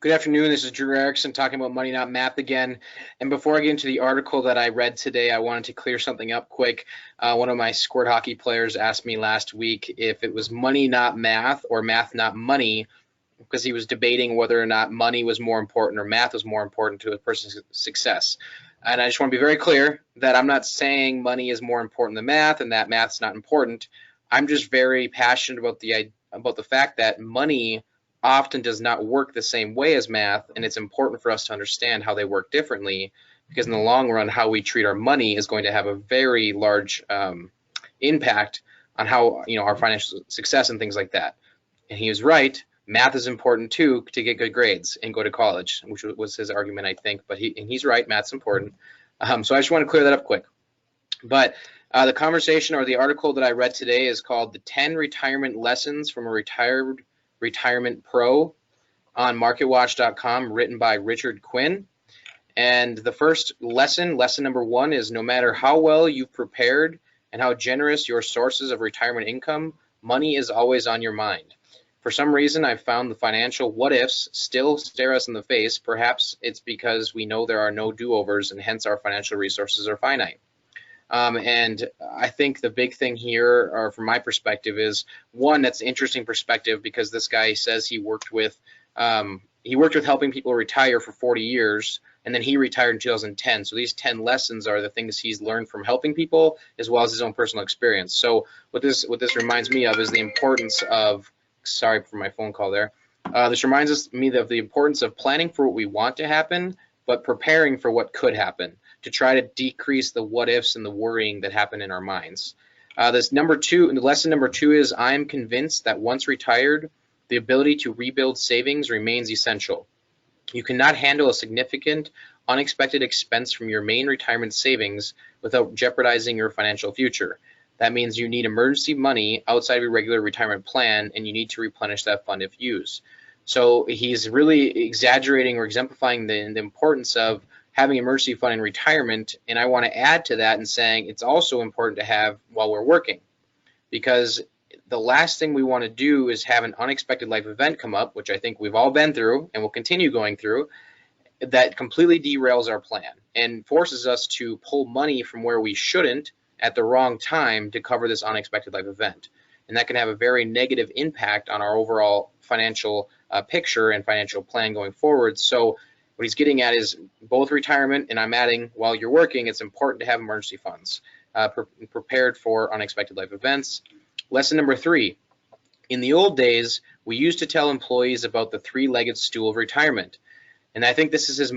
Good afternoon. This is Drew Erickson talking about money, not math again. And before I get into the article that I read today, I wanted to clear something up quick. One of my squirt hockey players asked me last week if it was money, not math, or math, not money, because he was debating whether or not money was more important or math was more important to a person's success. And I just want to be very clear that I'm not saying money is more important than math and that math's not important. I'm just very passionate about the fact that money often does not work the same way as math, and it's important for us to understand how they work differently, because in the long run, how we treat our money is going to have a very large impact on how our financial success and things like that. And he was right. Math is important too to get good grades and go to college, which was his argument, I think. But he's right. Math's important. So I just want to clear that up quick. But the conversation or the article that I read today is called "The 10 Retirement Lessons from a Retired Retirement Pro" on MarketWatch.com, written by Richard Quinn. And the first lesson number 1, is no matter how well you've prepared and how generous your sources of retirement income, money is always on your mind. For some reason, I've found the financial what-ifs still stare us in the face. Perhaps it's because we know there are no do-overs, and hence our financial resources are finite. And I think the big thing here, or from my perspective, is one, that's an interesting perspective, because this guy says he worked with helping people retire for 40 years, and then he retired in 2010. So these 10 lessons are the things he's learned from helping people, as well as his own personal experience. So what this reminds me of is the importance of, sorry for my phone call there. This reminds me of the importance of planning for what we want to happen, but preparing for what could happen, to try to decrease the what ifs and the worrying that happen in our minds. Lesson number 2 is, I am convinced that once retired, the ability to rebuild savings remains essential. You cannot handle a significant unexpected expense from your main retirement savings without jeopardizing your financial future. That means you need emergency money outside of your regular retirement plan, and you need to replenish that fund if used. So he's really exaggerating or exemplifying the importance of having emergency fund in retirement, and I want to add to that and saying it's also important to have while we're working, because the last thing we want to do is have an unexpected life event come up, which I think we've all been through and will continue going through, that completely derails our plan and forces us to pull money from where we shouldn't at the wrong time to cover this unexpected life event. And that can have a very negative impact on our overall financial picture and financial plan going forward. So what he's getting at is both retirement, and I'm adding while you're working, it's important to have emergency funds prepared for unexpected life events. Lesson number 3, in the old days, we used to tell employees about the 3-legged stool of retirement. And I think this is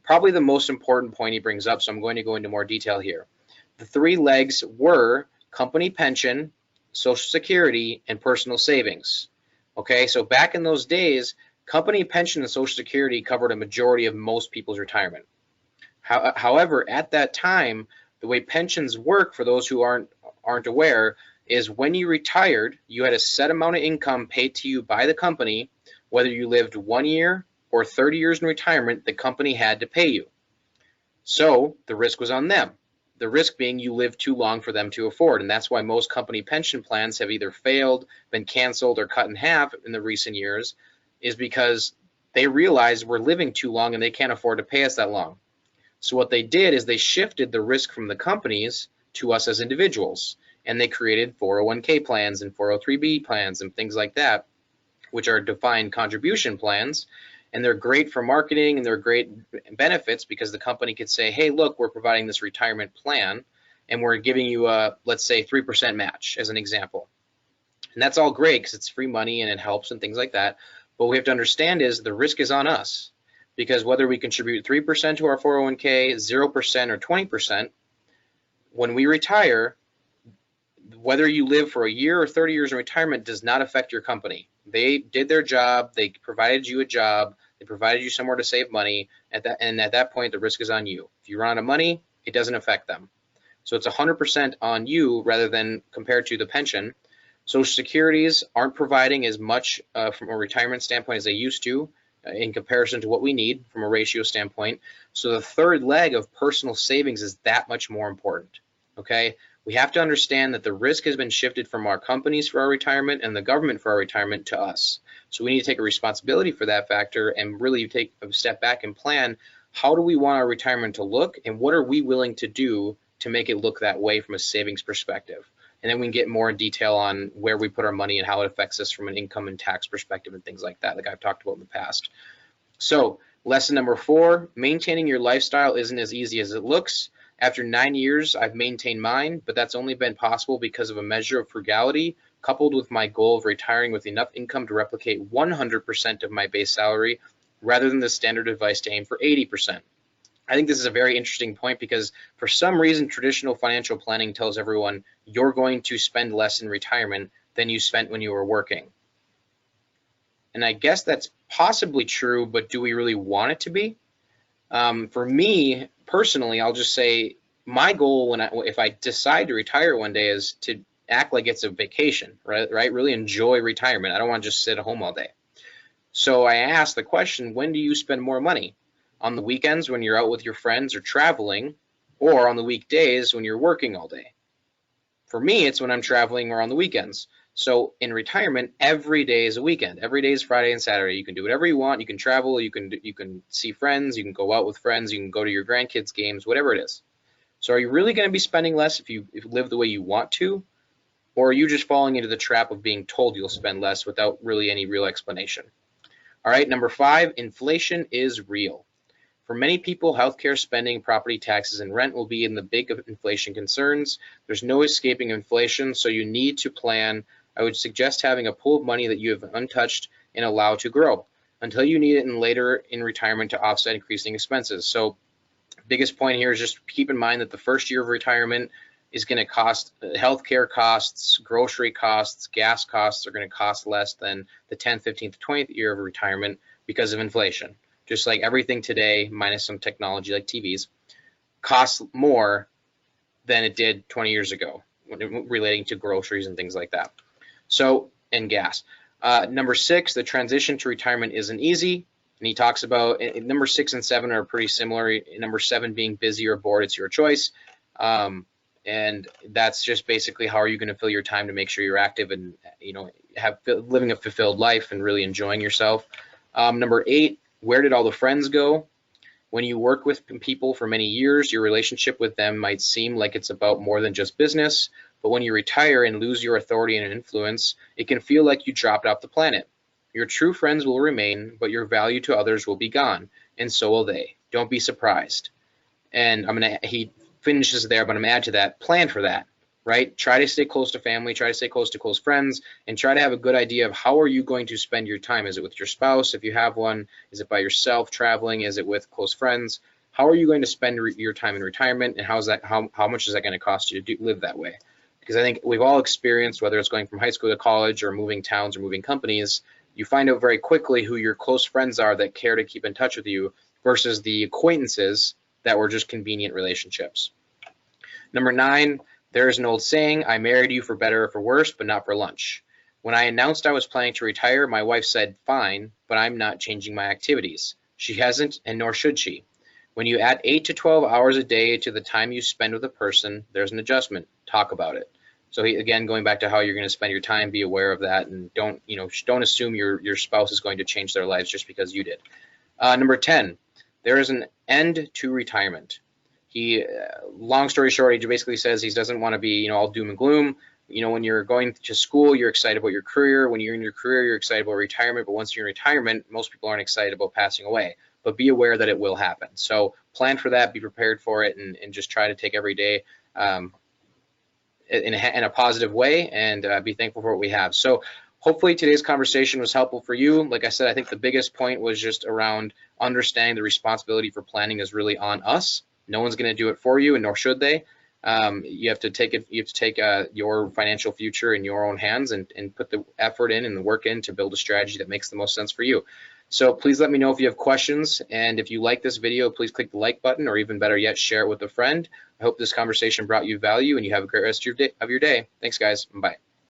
probably the most important point he brings up, so I'm going to go into more detail here. The 3 legs were company pension, Social Security, and personal savings. Okay, so back in those days, company pension and Social Security covered a majority of most people's retirement. However, at that time, the way pensions work, for those who aren't aware, is when you retired, you had a set amount of income paid to you by the company. Whether you lived 1 year or 30 years in retirement, the company had to pay you. So the risk was on them. The risk being you lived too long for them to afford, and that's why most company pension plans have either failed, been canceled, or cut in half in the recent years, is because they realized we're living too long and they can't afford to pay us that long. So what they did is they shifted the risk from the companies to us as individuals, and they created 401k plans and 403b plans and things like that, which are defined contribution plans. And they're great for marketing, and they're great benefits because the company could say, hey, look, we're providing this retirement plan, and we're giving you a, let's say, 3% match as an example. And that's all great because it's free money and it helps and things like that. But what we have to understand is the risk is on us, because whether we contribute 3% to our 401k, 0%, or 20%, when we retire, whether you live for a year or 30 years in retirement does not affect your company. They did their job. They provided you a job. They provided you somewhere to save money. And at that point, the risk is on you. If you run out of money, it doesn't affect them. So it's 100% on you rather than compared to the pension. Social Securities aren't providing as much from a retirement standpoint as they used to in comparison to what we need from a ratio standpoint. So the 3rd leg of personal savings is that much more important. Okay, we have to understand that the risk has been shifted from our companies for our retirement and the government for our retirement to us. So we need to take a responsibility for that factor and really take a step back and plan, how do we want our retirement to look, and what are we willing to do to make it look that way from a savings perspective? And then we can get more in detail on where we put our money and how it affects us from an income and tax perspective and things like that, like I've talked about in the past. So lesson number 4, maintaining your lifestyle isn't as easy as it looks. After 9 years, I've maintained mine, but that's only been possible because of a measure of frugality coupled with my goal of retiring with enough income to replicate 100% of my base salary rather than the standard advice to aim for 80%. I think this is a very interesting point because for some reason traditional financial planning tells everyone you're going to spend less in retirement than you spent when you were working. And I guess that's possibly true, but do we really want it to be? For me personally, I'll just say my goal if I decide to retire one day is to act like it's a vacation, right? Really enjoy retirement. I don't want to just sit at home all day. So I asked the question, when do you spend more money? On the weekends when you're out with your friends or traveling, or on the weekdays when you're working all day? For me, it's when I'm traveling or on the weekends. So in retirement, every day is a weekend. Every day is Friday and Saturday. You can do whatever you want. You can travel. You can see friends. You can go out with friends. You can go to your grandkids' games, whatever it is. So are you really going to be spending less if you live the way you want to? Or are you just falling into the trap of being told you'll spend less without really any real explanation? All right, number 5, inflation is real. For many people, healthcare spending, property taxes, and rent will be in the big of inflation concerns. There's no escaping inflation, so you need to plan. I would suggest having a pool of money that you have untouched and allow to grow until you need it later in retirement to offset increasing expenses. So biggest point here is just keep in mind that the first year of retirement is going to cost, healthcare costs, grocery costs, gas costs are going to cost less than the 10th, 15th, 20th year of retirement because of inflation. Just like everything today, minus some technology like TVs, costs more than it did 20 years ago relating to groceries and things like that. So, and gas. Number 6, the transition to retirement isn't easy. And he talks about, number 6 and 7 are pretty similar. Number 7 being busy or bored, it's your choice. And that's just basically how are you going to fill your time to make sure you're active and living a fulfilled life and really enjoying yourself. Number 8, where did all the friends go? When you work with people for many years, your relationship with them might seem like it's about more than just business, but when you retire and lose your authority and influence, it can feel like you dropped off the planet. Your true friends will remain, but your value to others will be gone, and so will they. Don't be surprised. And he finishes there, but I'm gonna add to that, plan for that, right? Try to stay close to family, try to stay close to close friends, and try to have a good idea of how are you going to spend your time. Is it with your spouse, if you have one? Is it by yourself traveling? Is it with close friends? How are you going to spend your time in retirement, and how much is that going to cost you to live that way? Because I think we've all experienced, whether it's going from high school to college or moving towns or moving companies, you find out very quickly who your close friends are that care to keep in touch with you versus the acquaintances that were just convenient relationships. Number 9, there is an old saying, I married you for better or for worse, but not for lunch. When I announced I was planning to retire, my wife said, fine, but I'm not changing my activities. She hasn't, and nor should she. When you add 8 to 12 hours a day to the time you spend with a person, there's an adjustment. Talk about it. So again, going back to how you're going to spend your time, be aware of that, and don't assume your spouse is going to change their lives just because you did. Number 10, there is an end to retirement. He, long story short, he basically says he doesn't want to be, all doom and gloom. When you're going to school, you're excited about your career. When you're in your career, you're excited about retirement. But once you're in retirement, most people aren't excited about passing away. But be aware that it will happen. So plan for that, be prepared for it, and just try to take every day in a positive way and be thankful for what we have. So hopefully today's conversation was helpful for you. Like I said, I think the biggest point was just around understanding the responsibility for planning is really on us. No one's going to do it for you, and nor should they. You have to take it. You have to take your financial future in your own hands and put the effort in and the work in to build a strategy that makes the most sense for you. So please let me know if you have questions, and if you like this video, please click the like button, or even better yet, share it with a friend. I hope this conversation brought you value, and you have a great rest of your day. Thanks, guys. Bye.